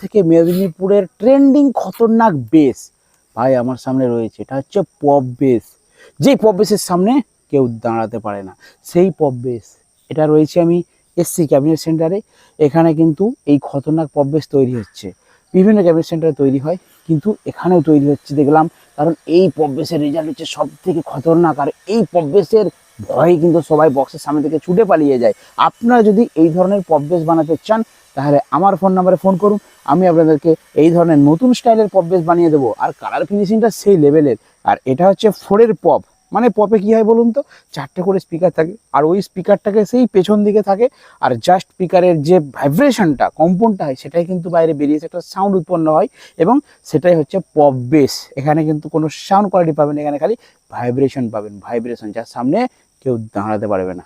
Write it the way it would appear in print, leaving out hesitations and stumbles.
থেকে মেদিনীপুরের ট্রেন্ডিং খতরনাক বেস ভাই আমার সামনে রয়েছে। এটা হচ্ছে পপ বেস, যেই পপ বেসের সামনে কেউ দাঁড়াতে পারে না, সেই পপ বেস। এটা রয়েছে আমি এসসি ক্যাবিনেট সেন্টারে। এখানে কিন্তু এই খতরনাক পপ বেস তৈরি হচ্ছে, বিভিন্ন ক্যাবিনেট সেন্টারে তৈরি হয়, কিন্তু এখানেও তৈরি হচ্ছে দেখলাম। কারণ এই পপ বেসের রেজাল্ট হচ্ছে সব থেকে খতরনাক, আর এই পপ বেসের ভয়ে কিন্তু সবাই বক্সের সামনে থেকে ছুটে পালিয়ে যায়। আপনারা যদি এই ধরনের পপ বেস বানাতে চান তাহলে আমার ফোন নাম্বারে ফোন করুন, আমি আপনাদেরকে এই ধরনের নতুন স্টাইলের পপ বেস বানিয়ে দেবো। আর কালার ফিনিশিংটা সেই লেভেলের। আর এটা হচ্ছে 4-এর পপ, মানে পপে কী হয় বলুন তো, 4টে করে স্পিকার থাকে, আর ওই স্পিকারটাকে সেই পেছন দিকে থাকে, আর জাস্ট স্পিকারের যে ভাইব্রেশনটা, কম্পনটা হয়, সেটাই কিন্তু বাইরে বেরিয়েছে একটা সাউন্ড উৎপন্ন হয়, এবং সেটাই হচ্ছে পপ বেস। এখানে কিন্তু কোনো সাউন্ড কোয়ালিটি পাবেন, এখানে খালি ভাইব্রেশন পাবেন, ভাইব্রেশন, যার সামনে কেউ দাঁড়াতে পারবে না।